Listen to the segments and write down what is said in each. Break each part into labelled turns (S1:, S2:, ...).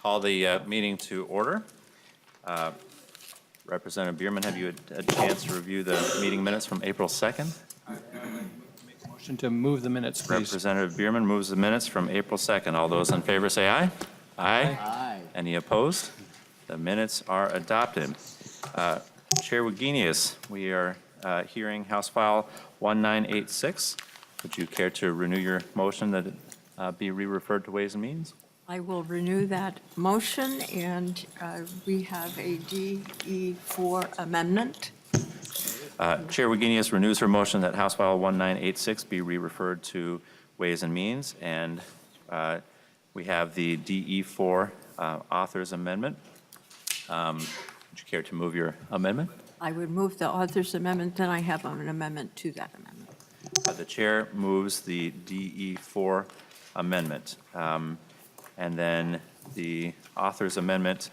S1: Call the meeting to order. Representative Bierman, have you had a chance to review the meeting minutes from April 2nd?
S2: Motion to move the minutes, please.
S1: Representative Bierman moves the minutes from April 2nd. All those in favor say aye. Aye. Any opposed? The minutes are adopted. Chair Wagenius, we are hearing House File 1986. Would you care to renew your motion that it be re-referred to Ways and Means?
S3: I will renew that motion, and we have a DE4 amendment.
S1: Chair Wagenius renews her motion that House File 1986 be re-referred to Ways and Means, and we have the DE4 author's amendment. Would you care to move your amendment?
S3: I would move the author's amendment, then I have an amendment to that amendment.
S1: The chair moves the DE4 amendment. And then the author's amendment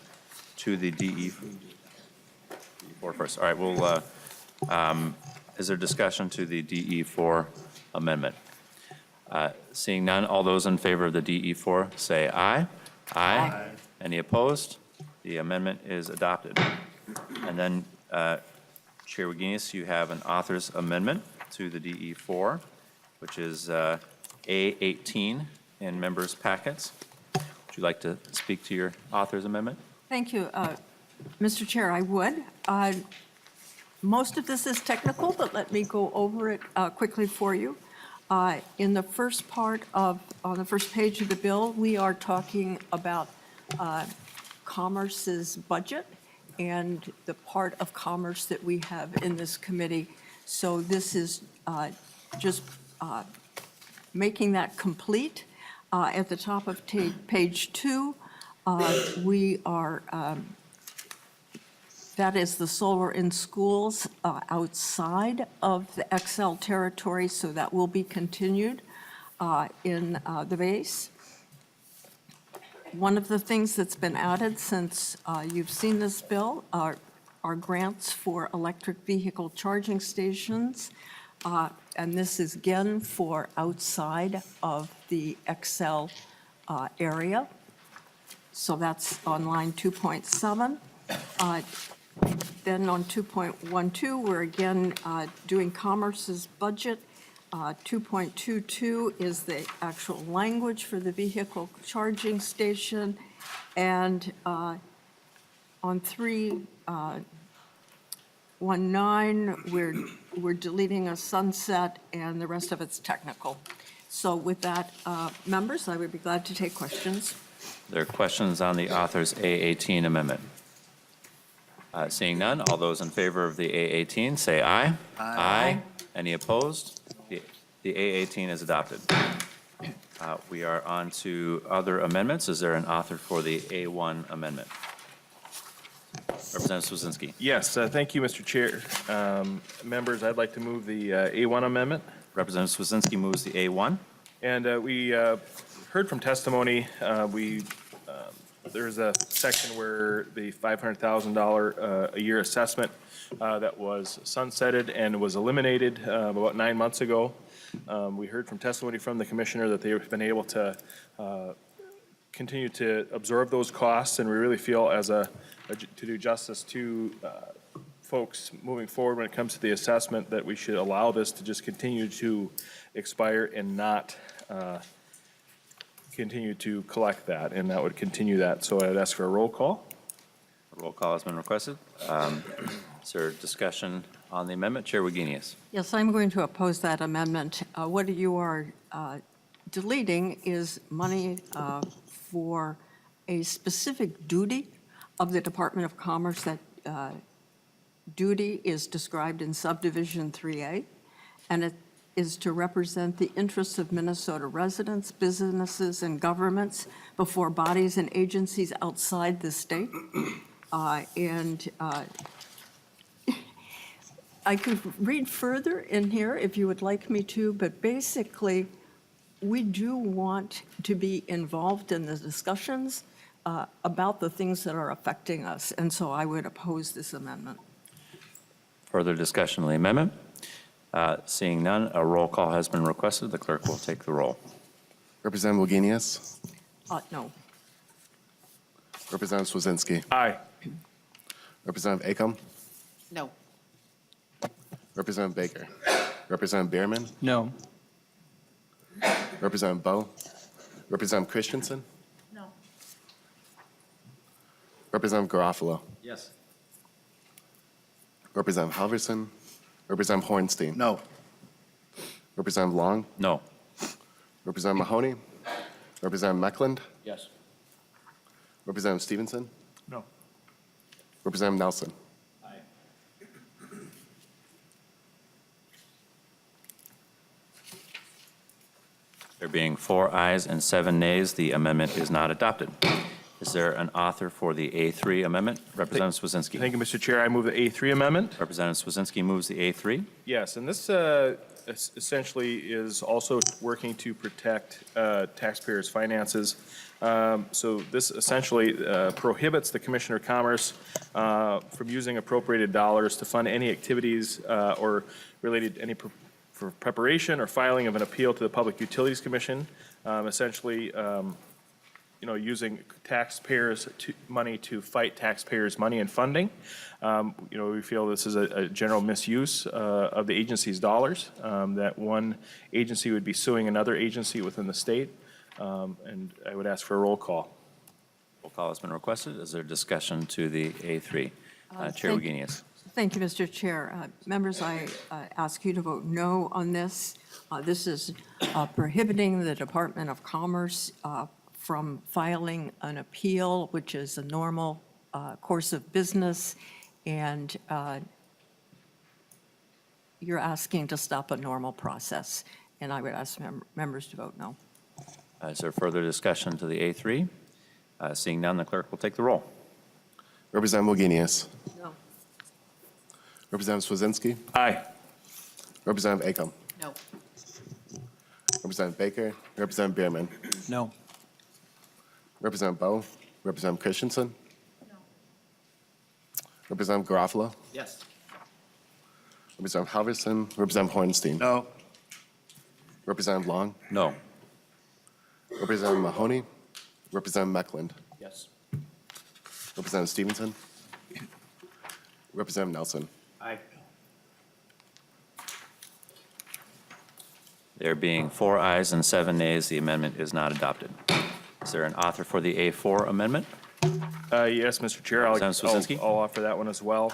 S1: to the DE4 first. All right, we'll, is there discussion to the DE4 amendment? Seeing none, all those in favor of the DE4 say aye. Aye. Any opposed? The amendment is adopted. And then, Chair Wagenius, you have an author's amendment to the DE4, which is A18 in members' packets. Would you like to speak to your author's amendment?
S3: Thank you, Mr. Chair, I would. Most of this is technical, but let me go over it quickly for you. In the first part of, on the first page of the bill, we are talking about Commerce's budget and the part of Commerce that we have in this committee. So this is just making that complete. At the top of page 2, we are, that is the solar in schools outside of the XL territory, so that will be continued in the base. One of the things that's been added since you've seen this bill are grants for electric vehicle charging stations. And this is again for outside of the XL area. So that's on line 2.7. Then on 2.12, we're again doing Commerce's budget. 2.22 is the actual language for the vehicle charging station. And on 3.19, we're deleting a sunset, and the rest of it's technical. So with that, members, I would be glad to take questions.
S1: There are questions on the author's A18 amendment. Seeing none, all those in favor of the A18 say aye. Aye. Any opposed? The A18 is adopted. We are on to other amendments. Is there an author for the A1 amendment? Representative Swazinski.
S4: Yes, thank you, Mr. Chair. Members, I'd like to move the A1 amendment.
S1: Representative Swazinski moves the A1.
S4: And we heard from testimony, there's a section where the $500,000 a year assessment that was sunsetted and was eliminated about 9 months ago. We heard from testimony from the commissioner that they've been able to continue to absorb those costs, and we really feel as to do justice to folks moving forward when it comes to the assessment that we should allow this to just continue to expire and not continue to collect that, and that would continue that. So I'd ask for a roll call.
S1: A roll call has been requested. Is there discussion on the amendment? Chair Wagenius.
S3: Yes, I'm going to oppose that amendment. What you are deleting is money for a specific duty of the Department of Commerce. That duty is described in subdivision 3A, and it is to represent the interests of Minnesota residents, businesses, and governments before bodies and agencies outside the state. I could read further in here if you would like me to, but basically, we do want to be involved in the discussions about the things that are affecting us, and so I would oppose this amendment.
S1: Further discussion on the amendment? Seeing none, a roll call has been requested. The clerk will take the roll.
S5: Representative Wagenius.
S3: No.
S5: Representative Swazinski.
S4: Aye.
S5: Representative Acom.
S6: No.
S5: Representative Baker. Representative Bierman.
S2: No.
S5: Representative Bowe. Representative Christensen.
S6: No.
S5: Representative Garofalo.
S1: Yes.
S5: Representative Halverson. Representative Hornstein.
S7: No.
S5: Representative Long.
S1: No.
S5: Representative Mahoney. Representative Meckland.
S1: Yes.
S5: Representative Stevenson.
S4: No.
S5: Representative Nelson.
S1: There being 4 ayes and 7 nays, the amendment is not adopted. Is there an author for the A3 amendment? Representative Swazinski.
S4: Thank you, Mr. Chair. I move the A3 amendment.
S1: Representative Swazinski moves the A3.
S4: Yes, and this essentially is also working to protect taxpayers' finances. So this essentially prohibits the Commissioner of Commerce from using appropriated dollars to fund any activities or related any for preparation or filing of an appeal to the Public Utilities Commission. Essentially, using taxpayers' money to fight taxpayers' money and funding. We feel this is a general misuse of the agency's dollars, that one agency would be suing another agency within the state, and I would ask for a roll call.
S1: Roll call has been requested. Is there discussion to the A3? Chair
S3: thank-
S1: Wagenius.
S3: Thank you, Mr. Chair. Members, I ask you to vote no on this. This is prohibiting the Department of Commerce from filing an appeal, which is a normal course of business, and you're asking to stop a normal process, and I would ask members to vote no.
S1: Is there further discussion to the A3? Seeing none, the clerk will take the roll.
S5: Representative Wagenius.
S3: No.
S5: Representative Swazinski.
S4: Aye.
S5: Representative Acom.
S6: No.
S5: Representative Baker. Representative Bierman.
S2: No.
S5: Representative Bowe. Representative Christensen.
S6: No.
S5: Representative Garofalo.
S7: Yes.
S5: Representative Halverson. Representative Hornstein.
S7: No.
S5: Representative Long.
S1: No.
S5: Representative Mahoney. Representative Meckland.
S7: Yes.
S5: Representative Stevenson. Representative Nelson.
S7: Aye.
S1: There being 4 ayes and 7 nays, the amendment is not adopted. Is there an author for the A4 amendment?
S4: Yes, Mr. Chair, I'll
S1: Representative Swazinski?
S4: offer that one as well.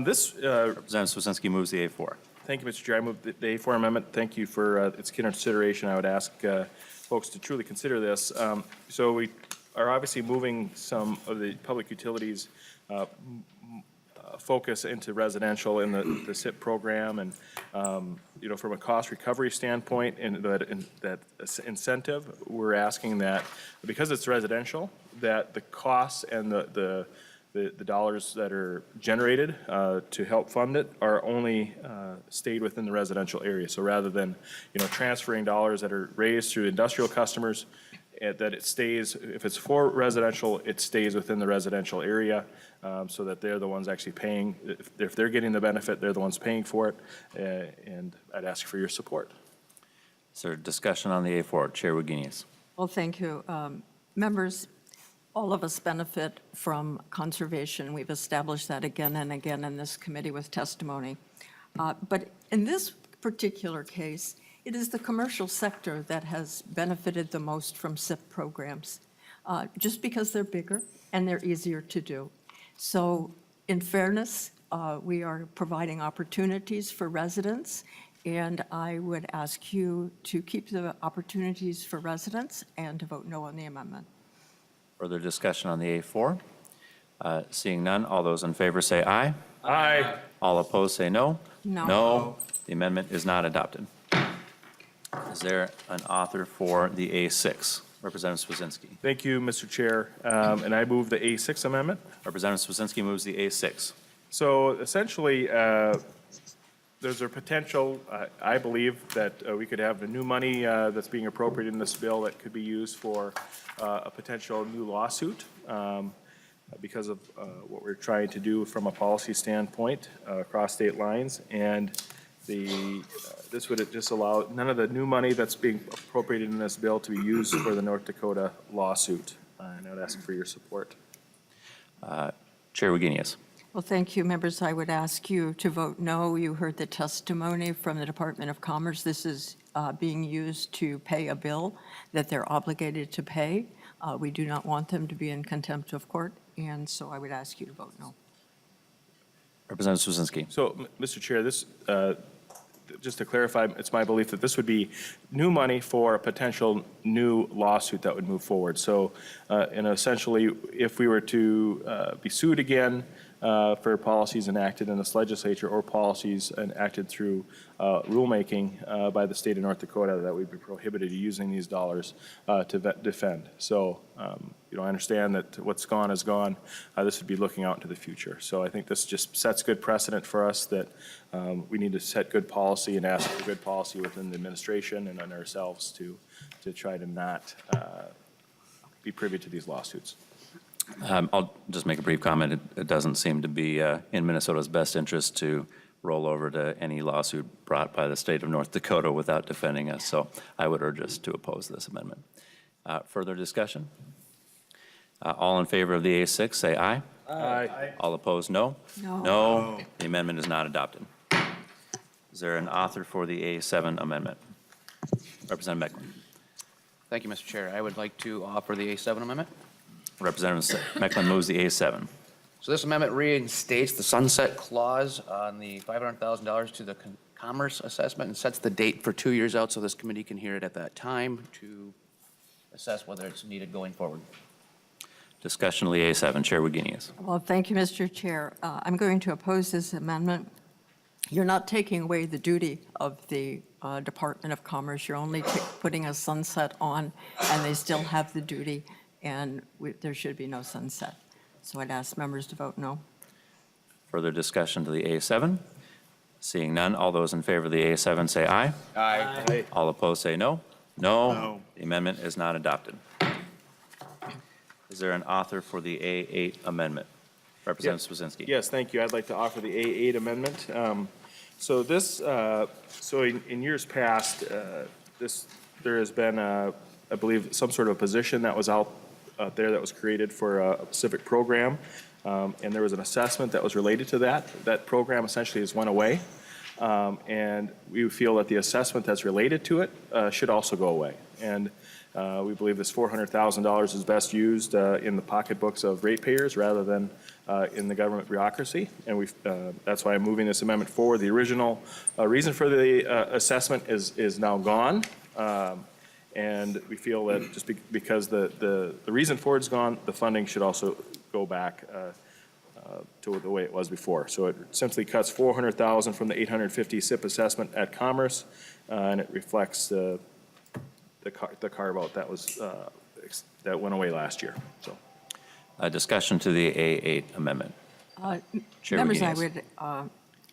S4: This
S1: Representative Swazinski moves the A4.
S4: Thank you, Mr. Chair. I move the A4 amendment. Thank you for its consideration. I would ask folks to truly consider this. So we are obviously moving some of the public utilities focus into residential in the SIP program, and from a cost recovery standpoint and that incentive, we're asking that because it's residential, that the costs and the dollars that are generated to help fund it are only stayed within the residential area. So rather than, transferring dollars that are raised through industrial customers, that it stays, if it's for residential, it stays within the residential area, so that they're the ones actually paying. If they're getting the benefit, they're the ones paying for it, and I'd ask for your support.
S1: Is there discussion on the A4? Chair Wagenius.
S3: Well, thank you. Members, all of us benefit from conservation. We've established that again and again in this committee with testimony. But in this particular case, it is the commercial sector that has benefited the most from SIP programs, just because they're bigger and they're easier to do. So in fairness, we are providing opportunities for residents, and I would ask you to keep the opportunities for residents and to vote no on the amendment.
S1: Further discussion on the A4? Seeing none, all those in favor say aye.
S4: Aye.
S1: All opposed say no.
S3: No.
S1: No. The amendment is not adopted. Is there an author for the A6? Representative Swazinski.
S4: Thank you, Mr. Chair, and I move the A6 amendment.
S1: Representative Swazinski moves the A6.
S4: So essentially, there's a potential, I believe, that we could have the new money that's being appropriated in this bill that could be used for a potential new lawsuit because of what we're trying to do from a policy standpoint across state lines. And this would just allow none of the new money that's being appropriated in this bill to be used for the North Dakota lawsuit. And I would ask for your support.
S1: Chair Wagenius.
S3: Well, thank you, members. I would ask you to vote no. You heard the testimony from the Department of Commerce. This is being used to pay a bill that they're obligated to pay. We do not want them to be in contempt of court, and so I would ask you to vote no.
S1: Representative Swazinski.
S4: So, Mr. Chair, this, just to clarify, it's my belief that this would be new money for a potential new lawsuit that would move forward. So, and essentially, if we were to be sued again for policies enacted in this legislature or policies enacted through rulemaking by the state of North Dakota, that we'd be prohibited using these dollars to defend. So, I understand that what's gone is gone. This would be looking out into the future. So I think this just sets good precedent for us that we need to set good policy and ask for good policy within the administration and on ourselves to try to not be privy to these lawsuits.
S1: I'll just make a brief comment. It doesn't seem to be in Minnesota's best interest to roll over to any lawsuit brought by the state of North Dakota without defending us. So I would urge us to oppose this amendment. Further discussion? All in favor of the A6, say aye.
S4: Aye.
S1: All opposed, no.
S3: No.
S1: No. The amendment is not adopted. Is there an author for the A7 amendment? Representative Mecklen.
S6: Thank you, Mr. Chair. I would like to offer the A7 amendment.
S1: Representative Mecklen moves the A7.
S6: So this amendment reinstates the sunset clause on the $500,000 to the commerce assessment and sets the date for 2 years out so this committee can hear it at that time to assess whether it's needed going forward.
S1: Discussion of the A7. Chair Wagenius.
S3: Well, thank you, Mr. Chair. I'm going to oppose this amendment. You're not taking away the duty of the Department of Commerce. You're only putting a sunset on, and they still have the duty, and there should be no sunset. So I'd ask members to vote no.
S1: Further discussion to the A7? Seeing none, all those in favor of the A7 say aye.
S4: Aye.
S1: All opposed say no. No. The amendment is not adopted. Is there an author for the A8 amendment? Representative Swazinski.
S4: Yes, thank you. I'd like to offer the A8 amendment. So this, so in years past, there has been, I believe, some sort of a position that was out there that was created for a specific program, and there was an assessment that was related to that. That program essentially has went away, and we feel that the assessment that's related to it should also go away. And we believe this $400,000 is best used in the pocketbooks of ratepayers rather than in the government bureaucracy, and that's why I'm moving this amendment forward. The original reason for the assessment is now gone, and we feel that just because the reason for it's gone, the funding should also go back to the way it was before. So it simply cuts $400,000 from the $850 SIP assessment at Commerce, and it reflects the carve-out that went away last year. So.
S1: Discussion to the A8 amendment. Chair
S3: Members, I
S1: Wagenius.
S3: would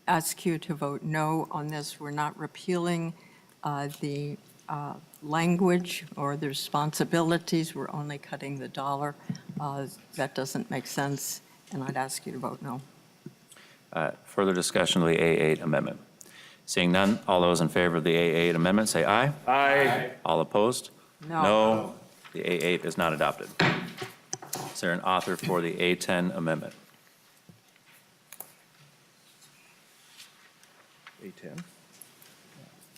S3: ask you to vote no on this. We're not repealing the language or the responsibilities. We're only cutting the dollar. That doesn't make sense, and I'd ask you to vote no.
S1: Further discussion of the A8 amendment. Seeing none, all those in favor of the A8 amendment say aye.
S4: Aye.
S1: All opposed?
S3: No.
S1: No. The A8 is not adopted. Is there an author for the A10 amendment?
S4: A10.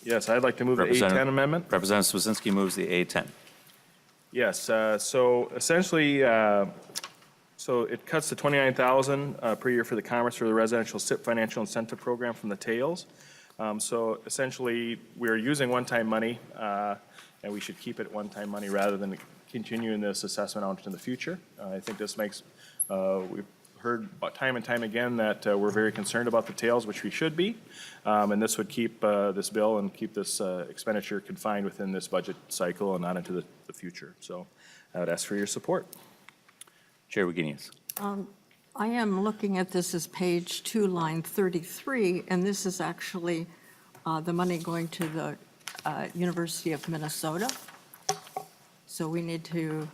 S4: Yes, I'd like to move the
S1: Representative-
S4: A10 amendment.
S1: Representative Swazinski moves the A10.
S4: Yes, so essentially, so it cuts to $29,000 per year for the Commerce for the residential SIP financial incentive program from the tails. So essentially, we're using one-time money, and we should keep it one-time money rather than continuing this assessment out into the future. I think this makes, we've heard time and time again that we're very concerned about the tails, which we should be, and this would keep this bill and keep this expenditure confined within this budget cycle and not into the future. So I would ask for your support.
S1: Chair Wagenius.
S3: I am looking at this as page 2, line 33, and this is actually the money going to the University of Minnesota. So we need to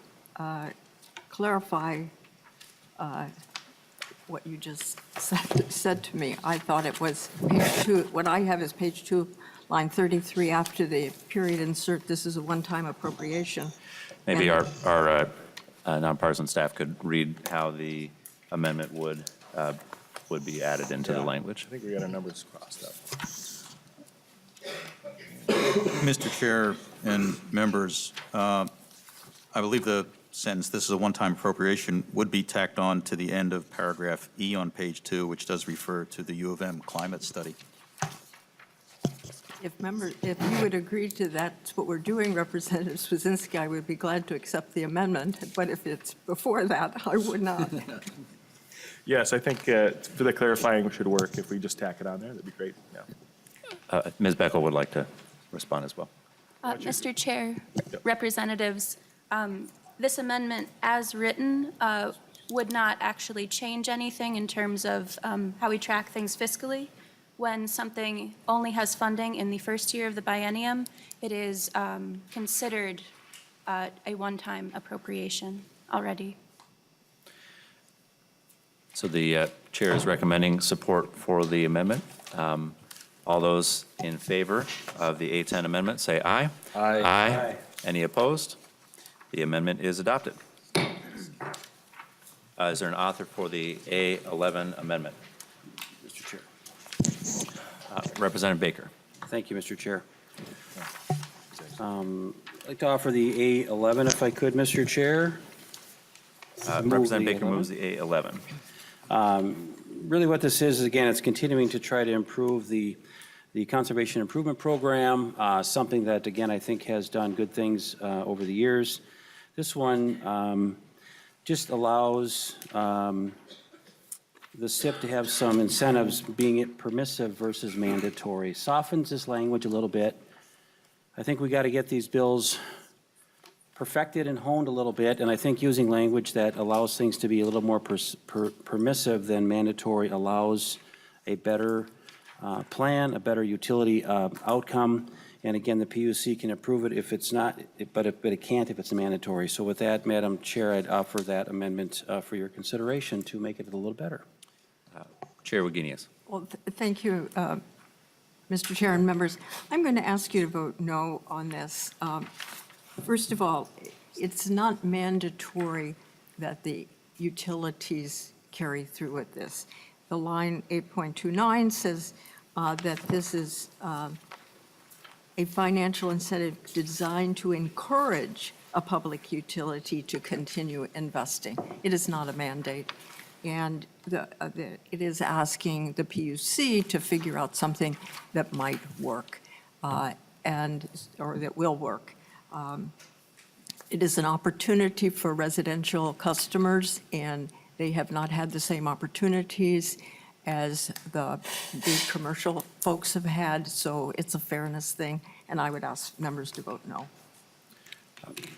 S3: clarify what you just said to me. I thought it was page 2. What I have is page 2, line 33, after the period insert. This is a one-time appropriation.
S1: Maybe
S3: And-
S1: our nonpartisan staff could read how the amendment would be added into the language.
S4: I think we got our numbers crossed up.
S7: Mr. Chair and members, I believe the sentence, "This is a one-time appropriation," would be tacked on to the end of paragraph E on page 2, which does refer to the U of M climate study.
S3: If you would agree to that's what we're doing, Representative Swazinski, I would be glad to accept the amendment, but if it's before that, I would not.
S4: Yes, I think for the clarifying should work. If we just tack it on there, that'd be great. Yeah.
S1: Ms. Beckel would like to respond as well.
S8: Mr. Chair,
S4: Yep.
S8: representatives, this amendment as written would not actually change anything in terms of how we track things fiscally. When something only has funding in the first year of the biennium, it is considered a one-time appropriation already.
S1: So the chair is recommending support for the amendment. All those in favor of the A10 amendment, say aye.
S4: Aye.
S1: Aye. Any opposed? The amendment is adopted. Is there an author for the A11 amendment?
S9: Mr. Chair.
S1: Representative Baker.
S9: Thank you, Mr. Chair. I'd like to offer the A11 if I could, Mr. Chair. Move
S1: Representative
S9: the
S1: Baker
S9: 11.
S1: moves the A11.
S9: Really what this is, again, it's continuing to try to improve the Conservation Improvement Program, something that, again, I think has done good things over the years. This one just allows the SIP to have some incentives, being it permissive versus mandatory. Softens this language a little bit. I think we got to get these bills perfected and honed a little bit, and I think using language that allows things to be a little more permissive than mandatory allows a better plan, a better utility outcome. And again, the PUC can approve it if it's not, but it can't if it's mandatory. So with that, Madam Chair, I'd offer that amendment for your consideration to make it a little better.
S1: Chair Wagenius.
S3: Well, thank you, Mr. Chair and members. I'm going to ask you to vote no on this. First of all, it's not mandatory that the utilities carry through with this. The line 8.29 says that this is a financial incentive designed to encourage a public utility to continue investing. It is not a mandate. And it is asking the PUC to figure out something that might work or that will work. It is an opportunity for residential customers, and they have not had the same opportunities as the big commercial folks have had, so it's a fairness thing, and I would ask members to vote no.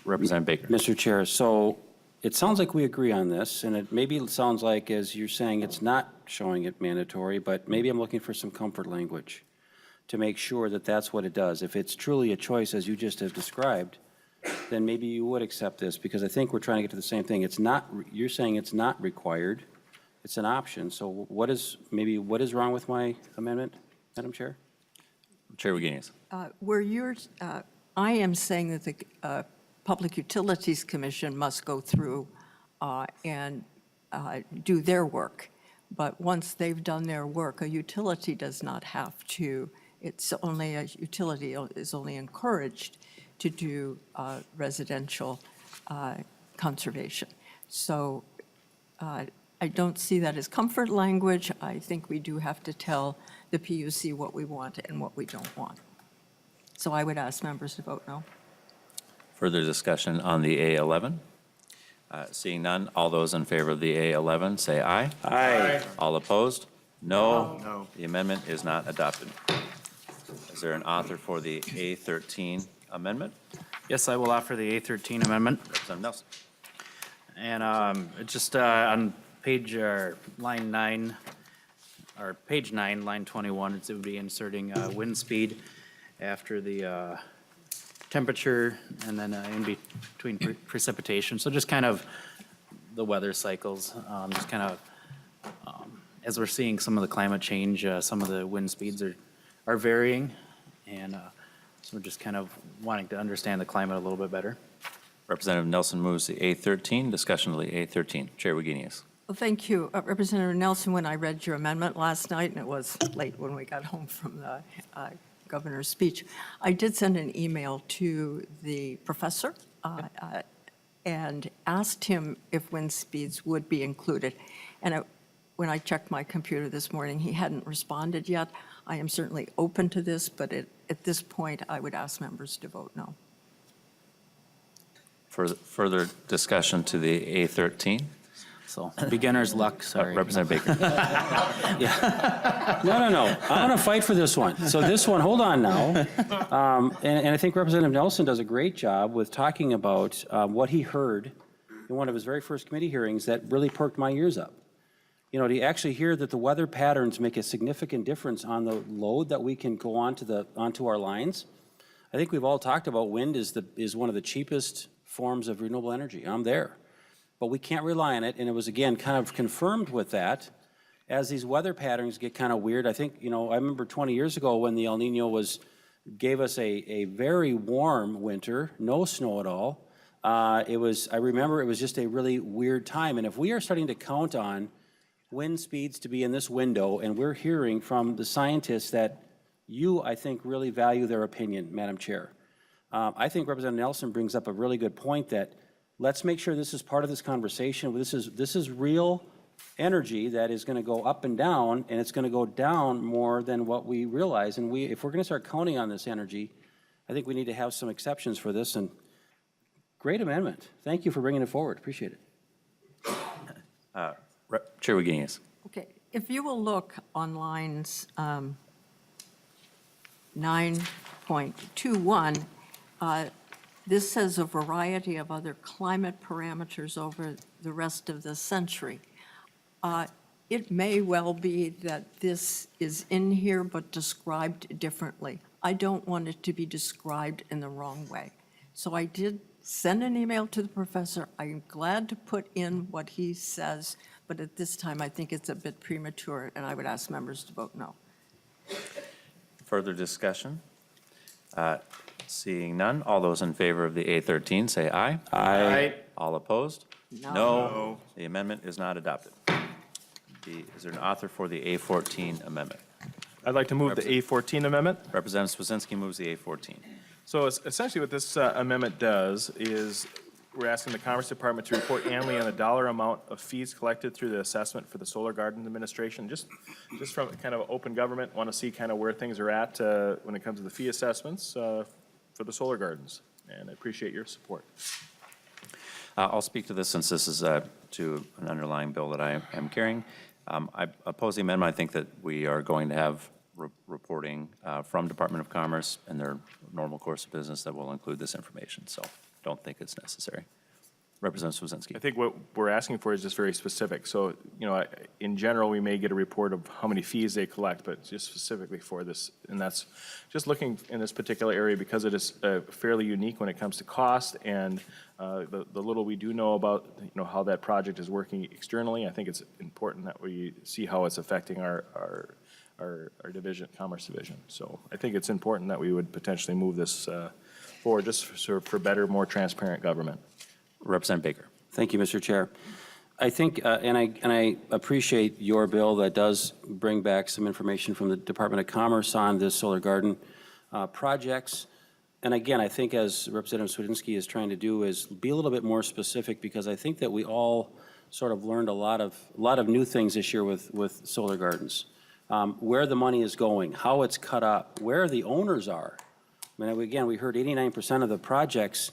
S1: Representative Baker.
S9: Mr. Chair, so it sounds like we agree on this, and it sounds like, as you're saying, it's not showing it mandatory, but maybe I'm looking for some comfort language to make sure that that's what it does. If it's truly a choice, as you just have described, then maybe you would accept this, because I think we're trying to get to the same thing. It's not, you're saying it's not required, it's an option. So what is wrong with my amendment, Madam Chair?
S1: Chair Wagenius.
S3: I am saying that the Public Utilities Commission must go through and do their work. But once they've done their work, a utility does not have to, a utility is only encouraged to do residential conservation. So I don't see that as comfort language. I think we do have to tell the PUC what we want and what we don't want. So I would ask members to vote no.
S1: Further discussion on the A11? Seeing none, all those in favor of the A11 say aye.
S9: Aye.
S1: All opposed? No. No. The amendment is not adopted. Is there an author for the A13 amendment?
S10: Yes, I will offer the A13 amendment.
S1: Representative Nelson.
S10: And it's just on page, line 9, or page 9, line 21, it would be inserting wind speed after the temperature and then in between precipitation. So just kind of the weather cycles, just kind of, as we're seeing some of the climate change, some of the wind speeds are varying. And so we're just kind of wanting to understand the climate a little bit better.
S1: Representative Nelson moves the A13. Discussion of the A13. Chair Wagenius.
S3: Well, thank you. Representative Nelson, when I read your amendment last night, and it was late when we got home from the governor's speech, I did send an email to the professor and asked him if wind speeds would be included. And when I checked my computer this morning, he hadn't responded yet. I am certainly open to this, but at this point, I would ask members to vote no.
S1: Further discussion to the A13?
S10: So beginner's luck, sorry.
S1: Representative Baker.
S9: No. I'm going to fight for this one. So this one, hold on now. And I think Representative Nelson does a great job with talking about what he heard in one of his very first committee hearings that really perked my ears up. You know, to actually hear that the weather patterns make a significant difference on the load that we can go onto our lines. I think we've all talked about wind is one of the cheapest forms of renewable energy. I'm there. But we can't rely on it, and it was, again, kind of confirmed with that as these weather patterns get kind of weird. I think, you know, I remember 20 years ago when the El Nino gave us a very warm winter, no snow at all. I remember it was just a really weird time, and if we are starting to count on wind speeds to be in this window, and we're hearing from the scientists that you, I think, really value their opinion, Madam Chair. I think Representative Nelson brings up a really good point that let's make sure this is part of this conversation. This is real energy that is going to go up and down, and it's going to go down more than what we realize. And if we're going to start counting on this energy, I think we need to have some exceptions for this. And great amendment. Thank you for bringing it forward. Appreciate it.
S1: Chair Wagenius.
S3: Okay, if you will look on lines 9.21, this says a variety of other climate parameters over the rest of the century. It may well be that this is in here but described differently. I don't want it to be described in the wrong way. So I did send an email to the professor. I'm glad to put in what he says, but at this time, I think it's a bit premature, and I would ask members to vote no.
S1: Further discussion? Seeing none, all those in favor of the A13 say aye.
S4: Aye.
S1: All opposed?
S3: No.
S1: The amendment is not adopted. Is there an author for the A14 amendment?
S4: I'd like to move the A14 amendment.
S1: Representative Swazinski moves the A14.
S4: So essentially what this amendment does is we're asking the Commerce Department to report annually on the dollar amount of fees collected through the assessment for the Solar Garden Administration. Just from kind of open government, want to see kind of where things are at when it comes to the fee assessments for the solar gardens. And I appreciate your support.
S1: I'll speak to this since this is to an underlying bill that I am carrying. I oppose the amendment. I think that we are going to have reporting from Department of Commerce in their normal course of business that will include this information. So don't think it's necessary. Representative Swazinski.
S4: I think what we're asking for is just very specific. So, you know, in general, we may get a report of how many fees they collect, but just specifically for this, and that's just looking in this particular area because it is fairly unique when it comes to cost and the little we do know about, you know, how that project is working externally. I think it's important that we see how it's affecting our division, Commerce Division. So I think it's important that we would potentially move this forward just for better, more transparent government.
S1: Representative Baker.
S9: Thank you, Mr. Chair. I think, and I appreciate your bill that does bring back some information from the Department of Commerce on this solar garden projects. And again, I think as Representative Swazinski is trying to do is be a little bit more specific because I think that we all sort of learned a lot of new things this year with solar gardens. Where the money is going, how it's cut up, where the owners are. I mean, again, we heard 89% of the projects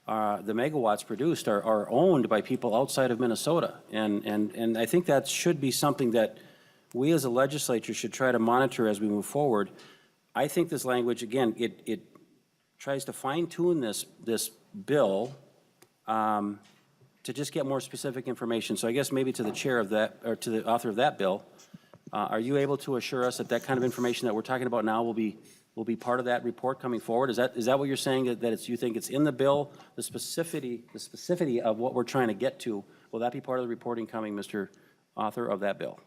S9: the megawatts produced are owned by people outside of Minnesota. And I think that should be something that we as a legislature should try to monitor as we move forward. I think this language, again, it tries to fine tune this bill to just get more specific information. So I guess maybe to the chair of that, or to the author of that bill, are you able to assure us that that kind of information that we're talking about now will be part of that report coming forward? Is that what you're saying, that you think it's in the bill, the specificity of what we're trying to get to? Will that be part of the reporting coming, Mr. Author of that bill?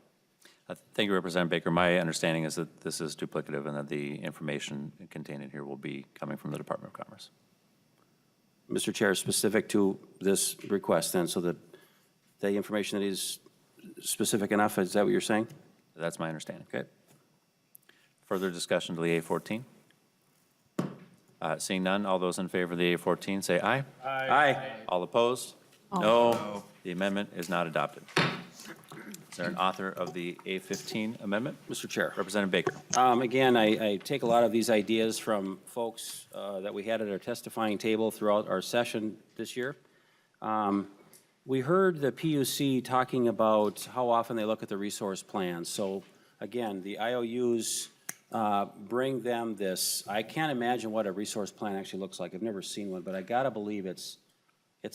S1: Thank you, Representative Baker. My understanding is that this is duplicative and that the information contained in here will be coming from the Department of Commerce.
S9: Mr. Chair, specific to this request then, so that the information that is specific enough? Is that what you're saying?
S1: That's my understanding.
S9: Okay.
S1: Further discussion to the A14? Seeing none, all those in favor of the A14 say aye.
S9: Aye.
S1: All opposed? No. The amendment is not adopted. Is there an author of the A15 amendment?
S9: Mr. Chair.
S1: Representative Baker.
S9: Again, I take a lot of these ideas from folks that we had at our testifying table throughout our session this year. We heard the PUC talking about how often they look at the resource plans. So again, the IOUs bring them this. I can't imagine what a resource plan actually looks like. I've never seen one, but I gotta believe it's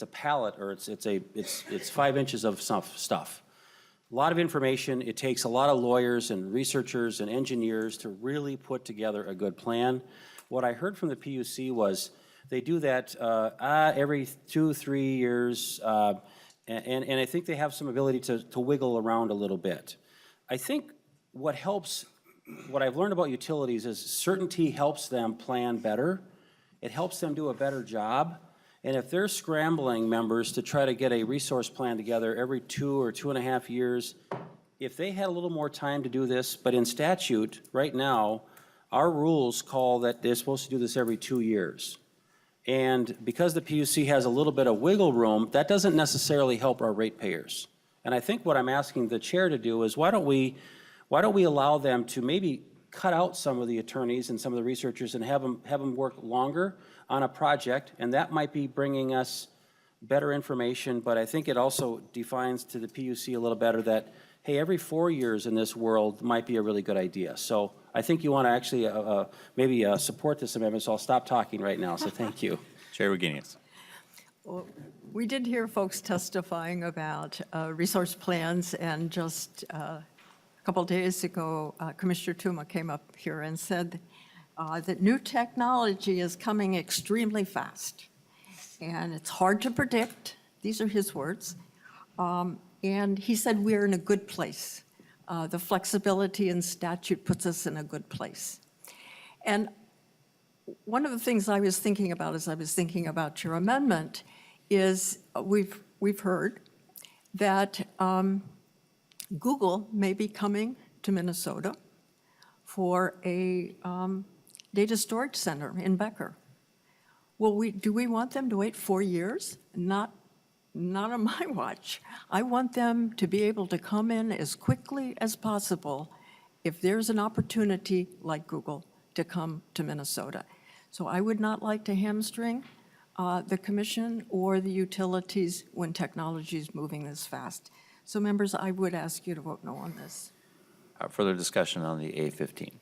S9: a palette, or it's 5 inches of stuff. A lot of information. It takes a lot of lawyers and researchers and engineers to really put together a good plan. What I heard from the PUC was they do that every 2-3 years, and I think they have some ability to wiggle around a little bit. I think what I've learned about utilities is certainty helps them plan better. It helps them do a better job. And if they're scrambling, members, to try to get a resource plan together every 2 or 2.5 years, if they had a little more time to do this, but in statute, right now, our rules call that they're supposed to do this every 2 years. And because the PUC has a little bit of wiggle room, that doesn't necessarily help our ratepayers. And I think what I'm asking the chair to do is why don't we allow them to maybe cut out some of the attorneys and some of the researchers and have them work longer on a project, and that might be bringing us better information, but I think it also defines to the PUC a little better that, hey, every 4 years in this world might be a really good idea. So I think you want to actually maybe support this amendment, so I'll stop talking right now, so thank you.
S1: Chair Wagenius.
S3: Well, we did hear folks testifying about resource plans, and just a couple days ago, Commissioner Tuma came up here and said that new technology is coming extremely fast, and it's hard to predict. These are his words. And he said we're in a good place. The flexibility in statute puts us in a good place. And one of the things I was thinking about as I was thinking about your amendment is we've heard that Google may be coming to Minnesota for a data storage center in Becker. Well, do we want them to wait 4 years? Not on my watch. I want them to be able to come in as quickly as possible if there's an opportunity like Google to come to Minnesota. So I would not like to hamstring the commission or the utilities when technology is moving this fast. So members, I would ask you to vote no on this.
S1: Further discussion on the A15.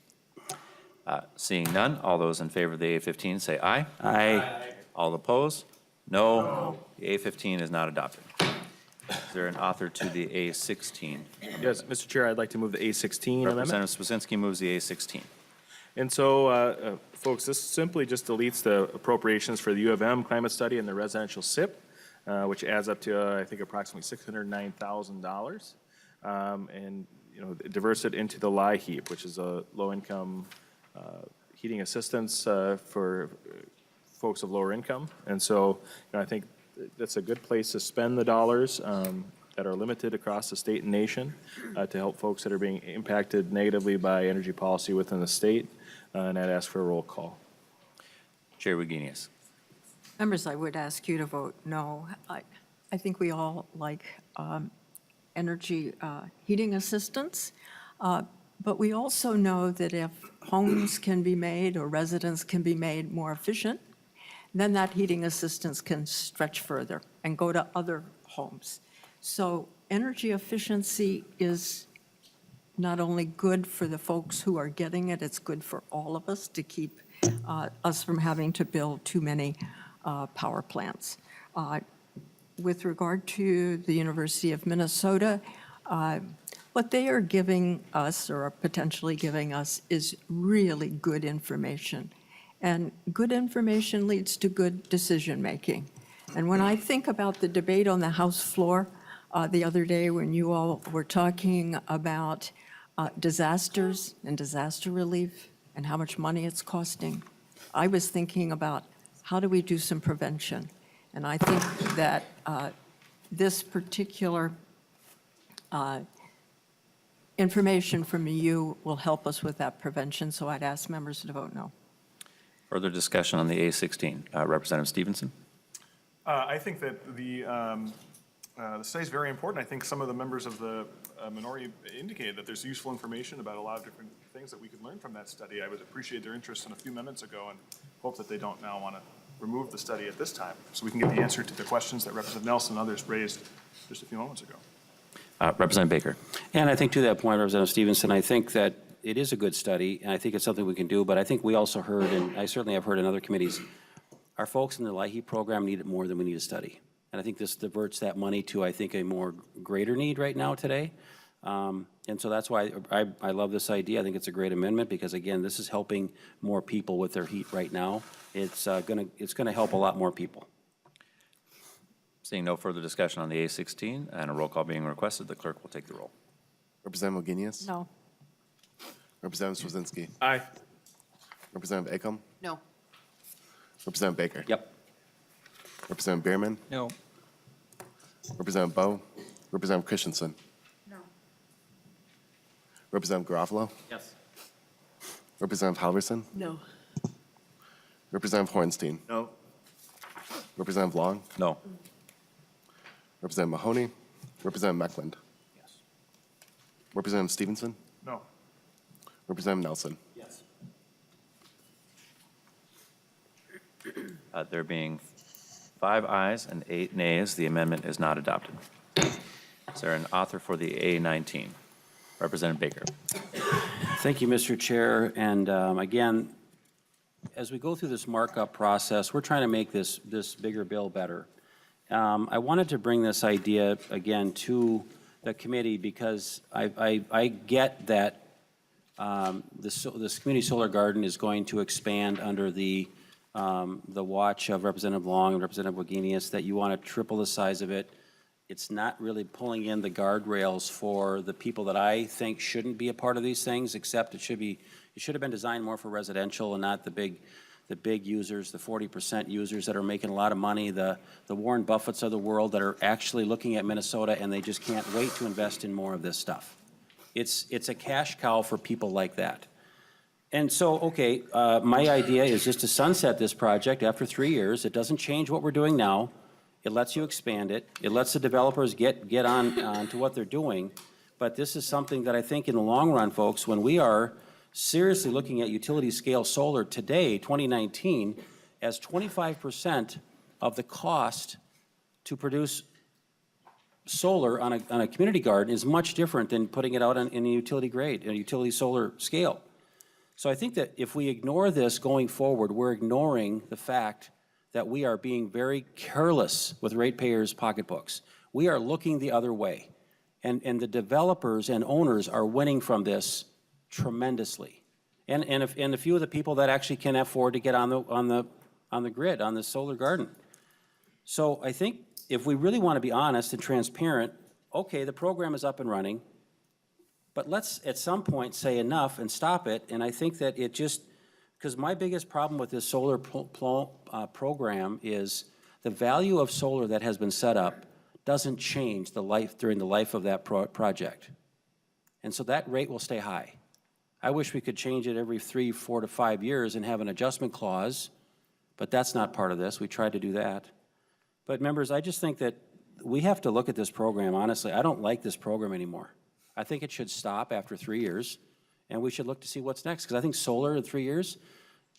S1: Seeing none, all those in favor of the A15 say aye.
S9: Aye.
S1: All opposed? No. The A15 is not adopted. Is there an author to the A16?
S4: Yes, Mr. Chair, I'd like to move the A16 amendment.
S1: Representative Swasinski moves the A16.
S4: And so, folks, this simply just deletes the appropriations for the U of M climate study and the residential SIP, which adds up to, I think, approximately $609,000. And, it diverts it into the LIHEAP, which is a low-income heating assistance for folks of lower income. And so, I think that's a good place to spend the dollars that are limited across the state and nation to help folks that are being impacted negatively by energy policy within the state. And I'd ask for a roll call.
S1: Chair Wagenius.
S3: Members, I would ask you to vote no. I think we all like energy heating assistance, but we also know that if homes can be made or residents can be made more efficient, then that heating assistance can stretch further and go to other homes. So energy efficiency is not only good for the folks who are getting it, it's good for all of us to keep us from having to build too many power plants. With regard to the University of Minnesota, what they are giving us, or are potentially giving us, is really good information. And good information leads to good decision-making. And when I think about the debate on the House floor the other day when you all were talking about disasters and disaster relief and how much money it's costing, I was thinking about how do we do some prevention? And I think that this particular information from you will help us with that prevention, so I'd ask members to vote no.
S1: Further discussion on the A16. Representative Stevenson?
S4: I think that the study is very important. I think some of the members of the minority indicated that there's useful information about a lot of different things that we could learn from that study. I would appreciate their interest in a few minutes ago and hope that they don't now want to remove the study at this time, so we can get the answer to the questions that Representative Nelson and others raised just a few moments ago.
S1: Representative Baker?
S9: And I think to that point, Representative Stevenson, I think that it is a good study, and I think it's something we can do, but I think we also heard, and I certainly have heard in other committees, our folks in the LIHEAP program need it more than we need a study. And I think this diverts that money to, I think, a more greater need right now today. And so that's why I love this idea. I think it's a great amendment because, again, this is helping more people with their heat right now. It's gonna help a lot more people.
S1: Seeing no further discussion on the A16 and a roll call being requested, the clerk will take the roll.
S5: Representative Wagenius?
S3: No.
S5: Representative Swazinski?
S4: Aye.
S5: Representative Acom?
S3: No.
S5: Representative Baker?
S9: Yep.
S5: Representative Bierman?
S2: No.
S5: Representative Bowe? Representative Christensen?
S8: No.
S5: Representative Garofalo?
S10: Yes.
S5: Representative Halverson?
S3: No.
S5: Representative Hornstein?
S10: No.
S5: Representative Long?
S1: No.
S5: Representative Mahoney? Representative Meckland?
S10: Yes.
S5: Representative Stevenson?
S4: No.
S5: Representative Nelson?
S10: Yes.
S1: There being 5 ayes and 8 nays, the amendment is not adopted. Is there an author for the A19? Representative Baker.
S9: Thank you, Mr. Chair. And again, as we go through this markup process, we're trying to make this bigger bill better. I wanted to bring this idea again to the committee because I get that this community solar garden is going to expand under the watch of Representative Long and Representative Wagenius, that you want to triple the size of it. It's not really pulling in the guardrails for the people that I think shouldn't be a part of these things, except it should have been designed more for residential and not the big users, the 40% users that are making a lot of money, the Warren Buffetts of the world that are actually looking at Minnesota and they just can't wait to invest in more of this stuff. It's a cash cow for people like that. And so, okay, my idea is just to sunset this project after 3 years. It doesn't change what we're doing now. It lets you expand it. It lets the developers get on to what they're doing. But this is something that I think in the long run, folks, when we are seriously looking at utility scale solar today, 2019, as 25% of the cost to produce solar on a community garden is much different than putting it out in a utility grade, in a utility solar scale. So I think that if we ignore this going forward, we're ignoring the fact that we are being very careless with ratepayers' pocketbooks. We are looking the other way. And the developers and owners are winning from this tremendously. And a few of the people that actually can afford to get on the grid, on the solar garden. So I think if we really want to be honest and transparent, okay, the program is up and running, but let's at some point say enough and stop it. And I think that it just, because my biggest problem with this solar program is the value of solar that has been set up doesn't change during the life of that project. And so that rate will stay high. I wish we could change it every 3, 4 to 5 years and have an adjustment clause, but that's not part of this. We tried to do that. But members, I just think that we have to look at this program, honestly. I don't like this program anymore. I think it should stop after 3 years, and we should look to see what's next. Because I think solar in 3 years,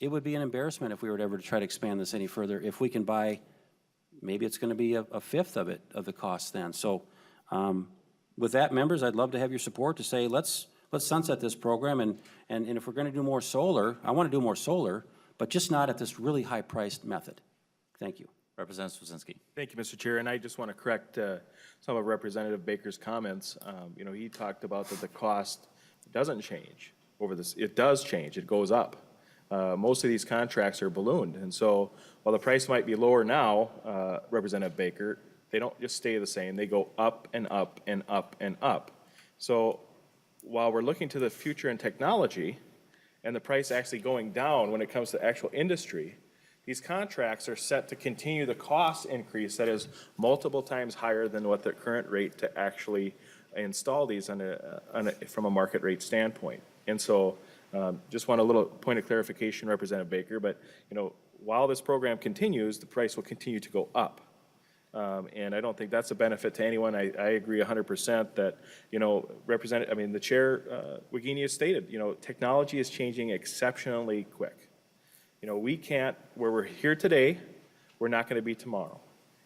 S9: it would be an embarrassment if we were ever to try to expand this any further. If we can buy, maybe it's going to be a fifth of the cost then. So with that, members, I'd love to have your support to say let's sunset this program, and if we're going to do more solar, I want to do more solar, but just not at this really high-priced method. Thank you.
S1: Representative Swazinski.
S4: Thank you, Mr. Chair, and I just want to correct some of Representative Baker's comments. You know, he talked about that the cost doesn't change over this. It does change. It goes up. Most of these contracts are ballooned, and so while the price might be lower now, Representative Baker, they don't just stay the same. They go up and up and up and up. So while we're looking to the future in technology and the price actually going down when it comes to actual industry, these contracts are set to continue the cost increase that is multiple times higher than what the current rate to actually install these from a market rate standpoint. And so just want a little point of clarification, Representative Baker, but, while this program continues, the price will continue to go up. And I don't think that's a benefit to anyone. I agree 100% that, the Chair, Wagenius stated, technology is changing exceptionally quick. We can't, where we're here today, we're not going to be tomorrow.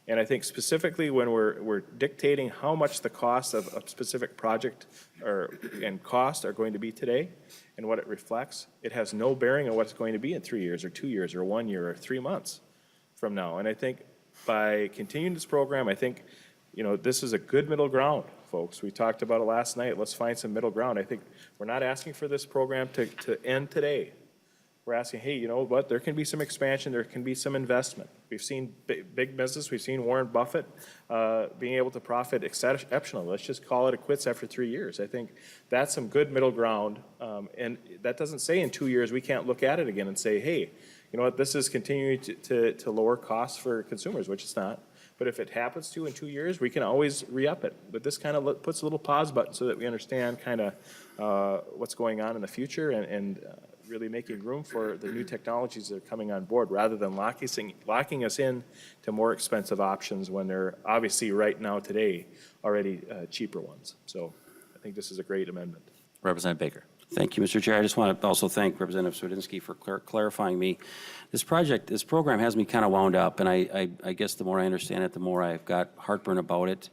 S4: And I think specifically when we're dictating how much the cost of a specific project and cost are going to be today and what it reflects, it has no bearing on what it's going to be in 3 years or 2 years or 1 year or 3 months from now. And I think by continuing this program, I think, this is a good middle ground, folks. We talked about it last night. Let's find some middle ground. I think we're not asking for this program to end today. We're asking, hey, you know what, there can be some expansion, there can be some investment. We've seen big business, we've seen Warren Buffett being able to profit exceptionally. Let's just call it quits after 3 years. I think that's some good middle ground. And that doesn't say in 2 years we can't look at it again and say, hey, you know what, this is continuing to lower costs for consumers, which it's not. But if it happens to in 2 years, we can always re-up it. But this kind of puts a little pause button so that we understand kind of what's going on in the future and really making room for the new technologies that are coming on board rather than locking us in to more expensive options when they're obviously right now today already cheaper ones. So I think this is a great amendment.
S1: Representative Baker.
S9: Thank you, Mr. Chair. I just want to also thank Representative Swedzinski for clarifying me. This program has me kind of wound up, and I guess the more I understand it, the more I've got heartburn about it.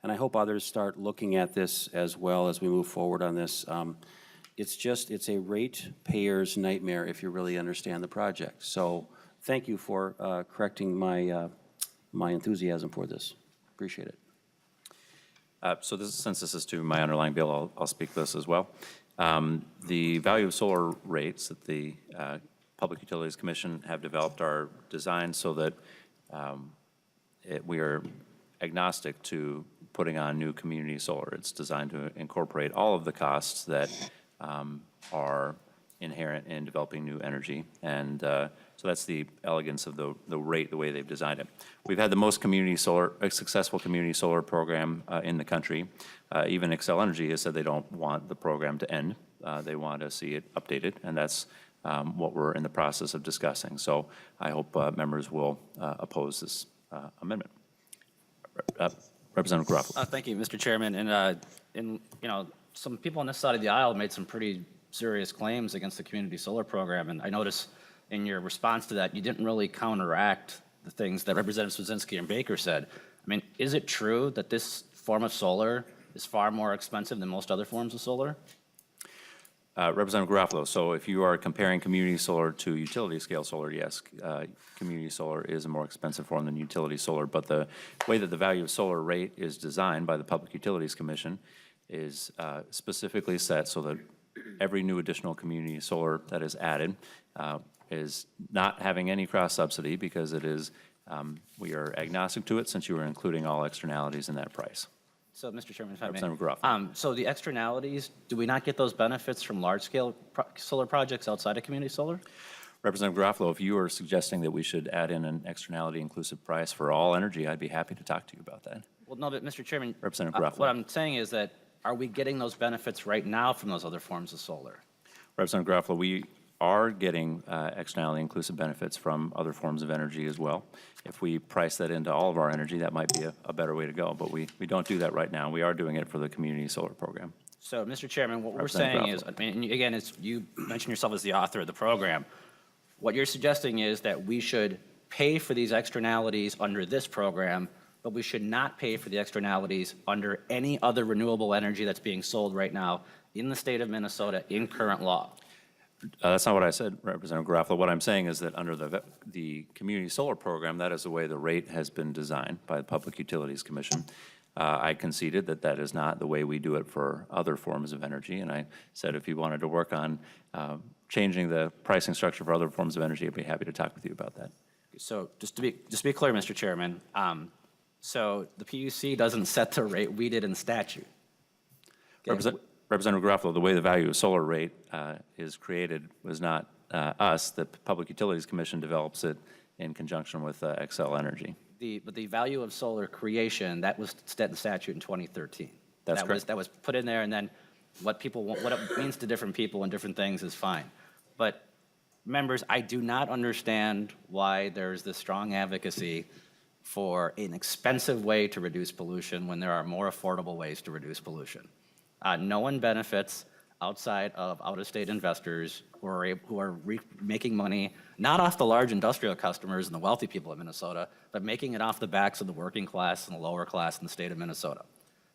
S9: And I hope others start looking at this as well as we move forward on this. It's a ratepayer's nightmare if you really understand the project. So thank you for correcting my enthusiasm for this. Appreciate it.
S1: So since this is to my underlying bill, I'll speak this as well. The value of solar rates that the Public Utilities Commission have developed are designed so that we are agnostic to putting on new community solar. It's designed to incorporate all of the costs that are inherent in developing new energy. And so that's the elegance of the rate, the way they've designed it. We've had the most successful community solar program in the country. Even Xcel Energy has said they don't want the program to end. They want to see it updated, and that's what we're in the process of discussing. So I hope members will oppose this amendment. Representative Garofalo.
S10: Thank you, Mr. Chairman. And some people on this side of the aisle made some pretty serious claims against the community solar program. And I noticed in your response to that, you didn't really counteract the things that Representatives Swedzinski and Baker said. I mean, is it true that this form of solar is far more expensive than most other forms of solar?
S1: Representative Garofalo, so if you are comparing community solar to utility scale solar, yes, community solar is a more expensive form than utility solar, but the way that the value of solar rate is designed by the Public Utilities Commission is specifically set so that every new additional community solar that is added is not having any cross subsidy because it is, we are agnostic to it since you are including all externalities in that price.
S10: So, Mr. Chairman, if I may.
S1: Representative Garofalo.
S10: So the externalities, do we not get those benefits from large-scale solar projects outside of community solar?
S1: Representative Garofalo, if you are suggesting that we should add in an externality-inclusive price for all energy, I'd be happy to talk to you about that.
S10: Well, no, but Mr. Chairman,
S1: Representative Garofalo.
S10: what I'm saying is that are we getting those benefits right now from those other forms of solar?
S1: Representative Garofalo, we are getting externality-inclusive benefits from other forms of energy as well. If we price that into all of our energy, that might be a better way to go, but we don't do that right now. We are doing it for the community solar program.
S10: So, Mr. Chairman, what we're
S1: Representative
S10: saying is, I mean, again, you mentioned yourself as the author of the program. What you're suggesting is that we should pay for these externalities under this program, but we should not pay for the externalities under any other renewable energy that's being sold right now in the state of Minnesota in current law.
S1: That's not what I said, Representative Garofalo. What I'm saying is that under the community solar program, that is the way the rate has been designed by the Public Utilities Commission. I conceded that that is not the way we do it for other forms of energy, and I said if you wanted to work on changing the pricing structure for other forms of energy, I'd be happy to talk with you about that.
S10: So just to be clear, Mr. Chairman, so the PUC doesn't set the rate, we did in statute. Okay.
S1: Representative Garofalo, the way the value of solar rate is created was not us. The Public Utilities Commission develops it in conjunction with Xcel Energy.
S10: But the value of solar creation, that was set in statute in 2013.
S1: That's correct.
S10: That was put in there, and then what people, what it means to different people and different things is fine. But members, I do not understand why there's this strong advocacy for an expensive way to reduce pollution when there are more affordable ways to reduce pollution. No one benefits outside of out-of-state investors who are making money, not off the large industrial customers and the wealthy people of Minnesota, but making it off the backs of the working class and the lower class in the state of Minnesota.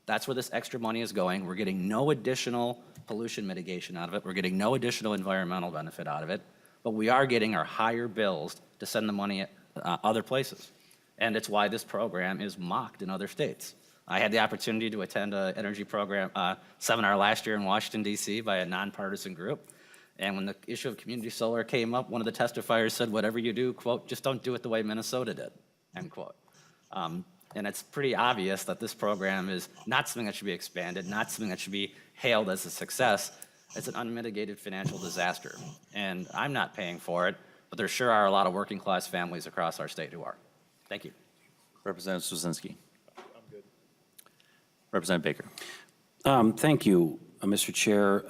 S10: That's where this extra money is going. We're getting no additional pollution mitigation out of it. We're getting no additional environmental benefit out of it. But we are getting our higher bills to send the money other places. And it's why this program is mocked in other states. I had the opportunity to attend an energy program seminar last year in Washington, D.C. by a nonpartisan group. And when the issue of community solar came up, one of the testifiers said, whatever you do, quote, just don't do it the way Minnesota did, end quote. And it's pretty obvious that this program is not something that should be expanded, not something that should be hailed as a success. It's an unmitigated financial disaster. And I'm not paying for it, but there sure are a lot of working class families across our state who are. Thank you.
S1: Representative Swazinski. I'm good. Representative Baker.
S9: Thank you, Mr. Chair.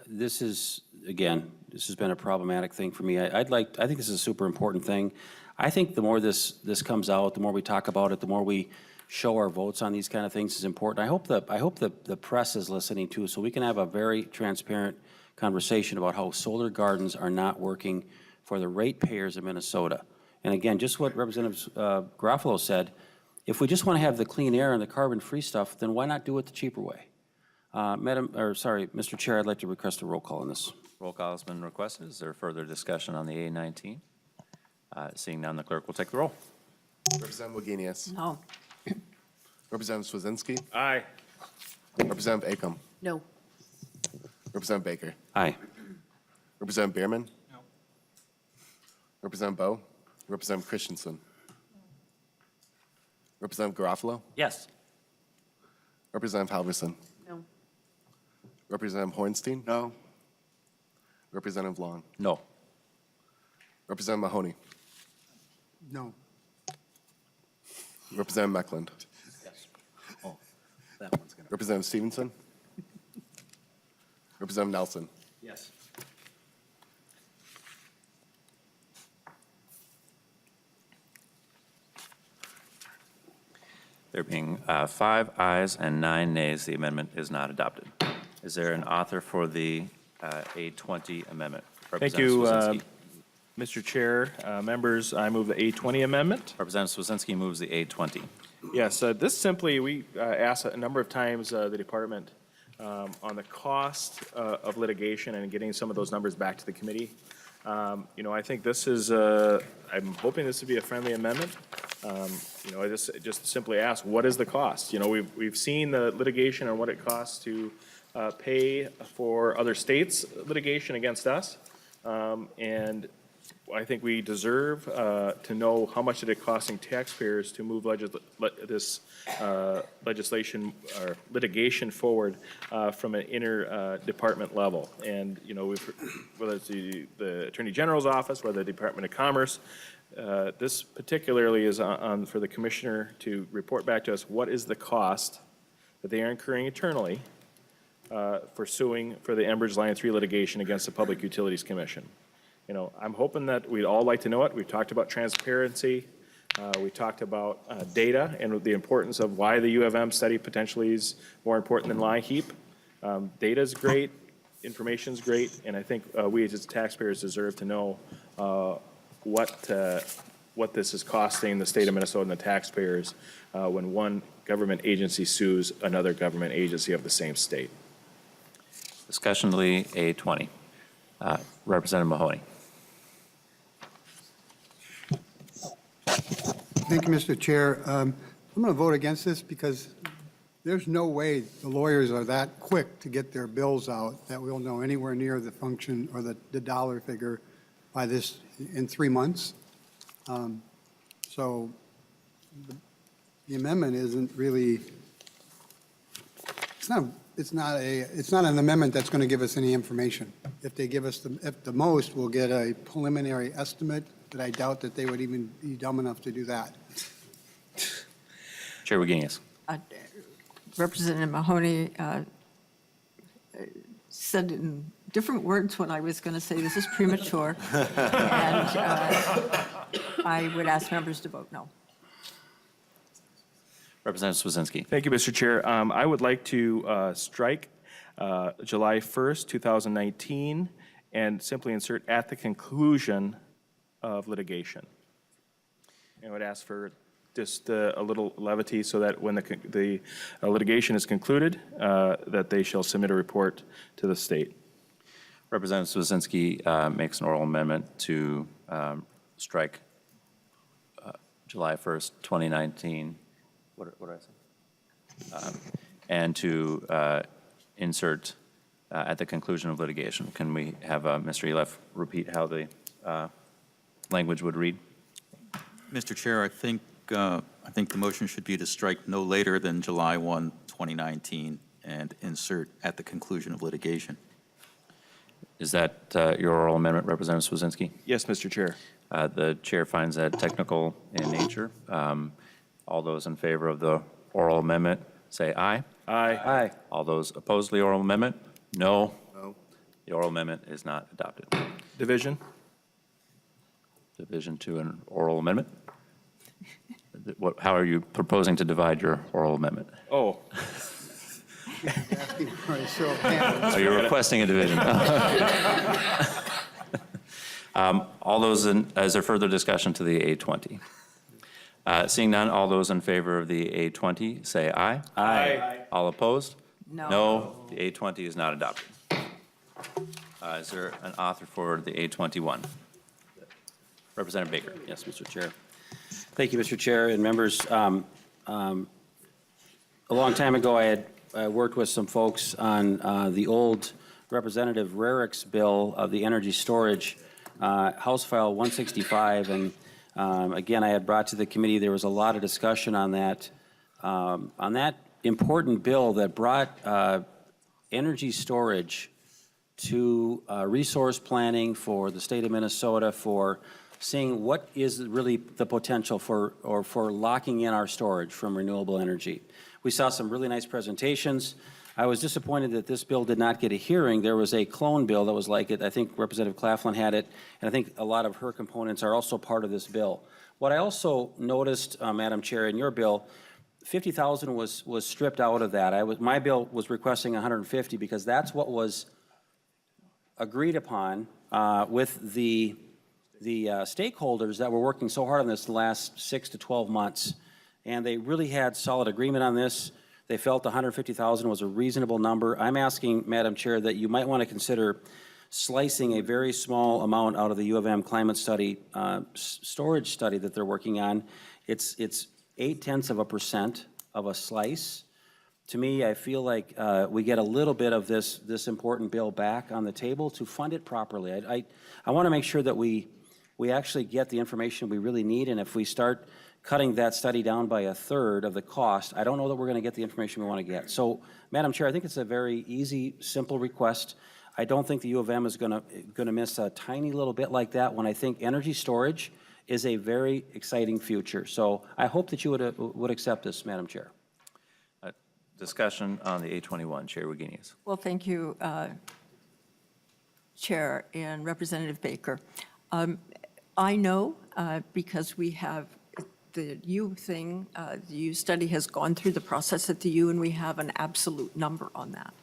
S9: This is, again, this has been a problematic thing for me. I think this is a super important thing. I think the more this comes out, the more we talk about it, the more we show our votes on these kind of things is important. I hope the press is listening too, so we can have a very transparent conversation about how solar gardens are not working for the ratepayers of Minnesota. And again, just what Representative Garofalo said, if we just want to have the clean air and the carbon-free stuff, then why not do it the cheaper way? Mr. Chair, I'd like to request a roll call on this.
S1: Roll call has been requested. Is there further discussion on the A19? Seeing none, the clerk will take the roll.
S5: Representative Wagenius.
S3: No.
S5: Representative Swazinski.
S4: Aye.
S5: Representative Acom.
S3: No.
S5: Representative Baker.
S9: Aye.
S5: Representative Bierman. No. Representative Bowe. Representative Christensen. Representative Garofalo.
S10: Yes.
S5: Representative Halverson.
S3: No.
S5: Representative Hornstein. No. Representative Long.
S1: No.
S5: Representative Mahoney.
S3: No.
S5: Representative Meckland.
S10: Yes. Oh, that one's gonna.
S5: Representative Stevenson. Representative Nelson.
S10: Yes.
S1: There being 5 ayes and 9 nays, the amendment is not adopted. Is there an author for the A20 amendment?
S4: Thank you,
S1: Representative Swazinski.
S4: Mr. Chair, members. I move the A20 amendment.
S1: Representative Swazinski moves the A20.
S4: Yes, this simply, we asked a number of times the department on the cost of litigation and getting some of those numbers back to the committee. You know, I think this is, I'm hoping this would be a friendly amendment. You know, I just simply ask, what is the cost? You know, we've seen the litigation and what it costs to pay for other states' litigation against us. And I think we deserve to know how much it is costing taxpayers to move this legislation or litigation forward from an inter-department level. And, you know, whether it's the Attorney General's office, whether the Department of Commerce, this particularly is on for the commissioner to report back to us what is the cost that they are incurring internally for suing for the Enbridge Line 3 litigation against the Public Utilities Commission. You know, I'm hoping that we'd all like to know it. We've talked about transparency. We talked about data and the importance of why the U of M study potentially is more important than LIHEAP. Data is great, information is great, and I think we as taxpayers deserve to know what this is costing the state of Minnesota and the taxpayers when one government agency sues another government agency of the same state.
S1: Discussion to the A20. Representative Mahoney.
S11: Thank you, Mr. Chair. I'm going to vote against this because there's no way the lawyers are that quick to get their bills out that we'll know anywhere near the function or the dollar figure by this in 3 months. So the amendment isn't really, it's not an amendment that's going to give us any information. If they give us at the most, we'll get a preliminary estimate, but I doubt that they would even be dumb enough to do that.
S1: Chair Wagenius.
S3: Representative Mahoney said in different words what I was going to say. This is premature. And I would ask members to vote no.
S1: Representative Swazinski.
S4: Thank you, Mr. Chair. I would like to strike July 1st, 2019, and simply insert at the conclusion of litigation. And I would ask for just a little levity so that when the litigation is concluded, that they shall submit a report to the state.
S1: Representative Swazinski makes an oral amendment to strike July 1st, 2019. What did I say? And to insert at the conclusion of litigation. Can we have Mr. Eliff repeat how the language would read?
S7: Mr. Chair, I think the motion should be to strike no later than July 1, 2019, and insert at the conclusion of litigation.
S1: Is that your oral amendment, Representative Swazinski?
S4: Yes, Mr. Chair.
S1: The chair finds that technical in nature. All those in favor of the oral amendment, say aye.
S4: Aye.
S9: Aye.
S1: All those opposed to the oral amendment, no.
S5: No.
S1: The oral amendment is not adopted.
S4: Division?
S1: Division to an oral amendment? How are you proposing to divide your oral amendment?
S4: Oh,
S11: Asking for a show of hands.
S1: Are you requesting a division? All those is there further discussion to the A20? Seeing none, all those in favor of the A20, say aye.
S4: Aye.
S1: All opposed?
S3: No.
S1: No, the A20 is not adopted. Is there an author for the A21? Representative Baker.
S9: Yes, Mr. Chair. Thank you, Mr. Chair and members. A long time ago, I had worked with some folks on the old Representative Rarick's bill of the energy storage, House File 165, and again, I had brought to the committee, there was a lot of discussion on that important bill that brought energy storage to resource planning for the state of Minnesota, for seeing what is really the potential for locking in our storage from renewable energy. We saw some really nice presentations. I was disappointed that this bill did not get a hearing. There was a clone bill that was like it. I think Representative Claflin had it, and I think a lot of her components are also part of this bill. What I also noticed, Madam Chair, in your bill, 50,000 was stripped out of that. My bill was requesting 150 because that's what was agreed upon with the stakeholders that were working so hard on this the last 6 to 12 months. And they really had solid agreement on this. They felt 150,000 was a reasonable number. I'm asking, Madam Chair, that you might want to consider slicing a very small amount out of the U of M climate study, storage study that they're working on. It's 0.8% of a slice. To me, I feel like we get a little bit of this important bill back on the table to fund it properly. I want to make sure that we actually get the information we really need, and if we start cutting that study down by 1/3 of the cost, I don't know that we're going to get the information we want to get. So, Madam Chair, I think it's a very easy, simple request. I don't think the U of M is going to miss a tiny little bit like that when I think energy storage is a very exciting future. So I hope that you would accept this, Madam Chair.
S1: Discussion on the A21. Chair Wagenius.
S3: Well, thank you, Chair and Representative Baker. I know because we have the U thing, the U study has gone through the process at the U, and we have an absolute number on that.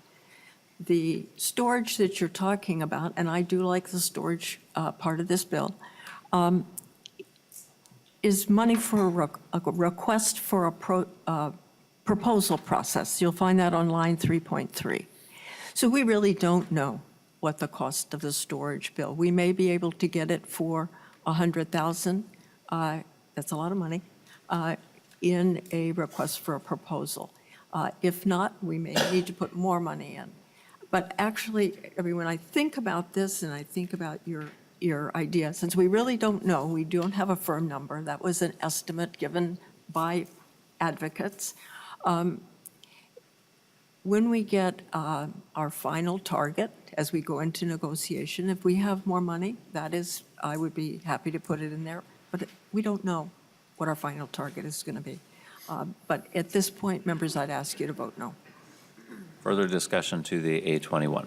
S3: The storage that you're talking about, and I do like the storage part of this bill, is money for a request for a proposal process. You'll find that on line 3.3. So we really don't know what the cost of the storage bill. We may be able to get it for $100,000. That's a lot of money, in a request for a proposal. If not, we may need to put more money in. But actually, I mean, when I think about this and I think about your idea, since we really don't know, we don't have a firm number, that was an estimate given by advocates. When we get our final target, as we go into negotiation, if we have more money, that is, I would be happy to put it in there. But we don't know what our final target is going to be. But at this point, members, I'd ask you to vote no.
S1: Further discussion to the A21?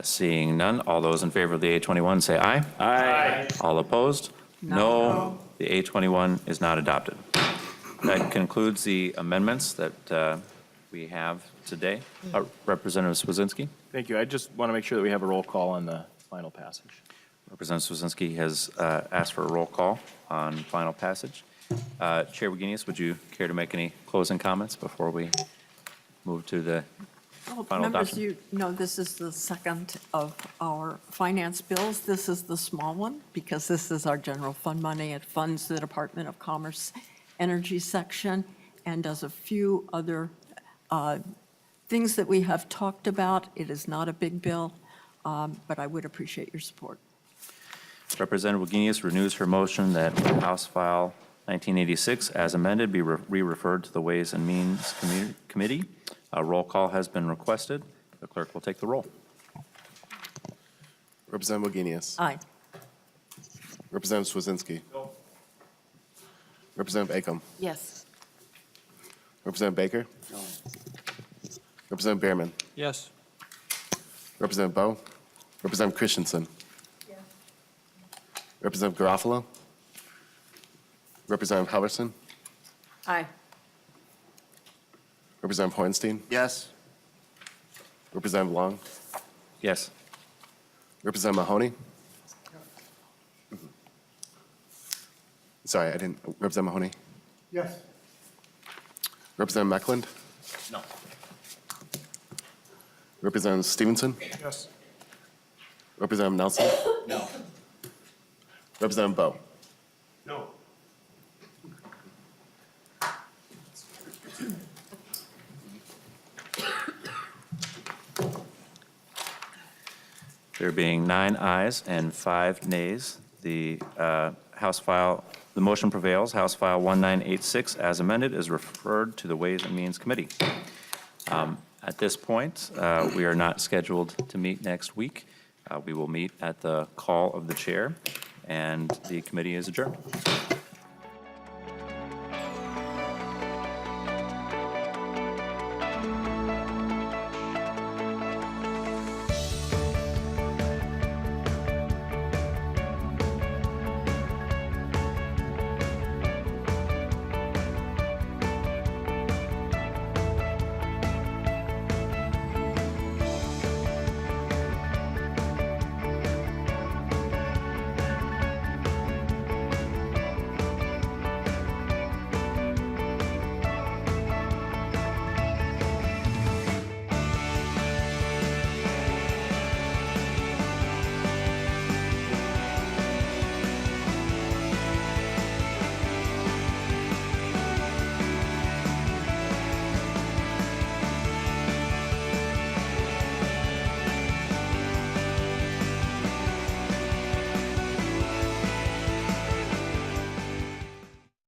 S1: Seeing none, all those in favor of the A21 say aye. Aye. All opposed? No. The A21 is not adopted. That concludes the amendments that we have today. Representative Swazinski?
S4: Thank you. I just want to make sure that we have a roll call on the final passage.
S1: Representative Swazinski has asked for a roll call on final passage. Chair Wagenius, would you care to make any closing comments before we move to the final
S3: Members,
S1: adoption?
S3: you know this is the second of our finance bills. This is the small one because this is our general fund money. It funds the Department of Commerce Energy section and does a few other things that we have talked about. It is not a big bill, but I would appreciate your support.
S1: Representative Wagenius renews her motion that House File 1986, as amended, be re-referred to the Ways and Means Committee. A roll call has been requested. The clerk will take the roll.
S5: Representative Wagenius.
S3: Aye.
S5: Representative Swazinski. Representative Acom.
S3: Yes.
S5: Representative Baker. Representative Behrman.
S2: Yes.
S5: Representative Bowe. Representative Christensen. Representative Garofalo. Representative Halverson.
S3: Aye.
S5: Representative Horenstein.
S6: Yes.
S5: Representative Long.
S1: Yes.
S5: Representative Mahoney. Sorry, I didn't. Representative Mahoney.
S11: Yes.
S5: Representative Meckland.
S4: No.
S5: Representative Stevenson.
S4: Yes.
S5: Representative Nelson.
S4: No.
S5: Representative Bowe.
S4: No.
S1: There being 9 ayes and 5 nays, the the motion prevails. House File 1986, as amended, is referred to the Ways and Means Committee. At this point, we are not scheduled to meet next week. We will meet at the call of the chair, and the committee is adjourned.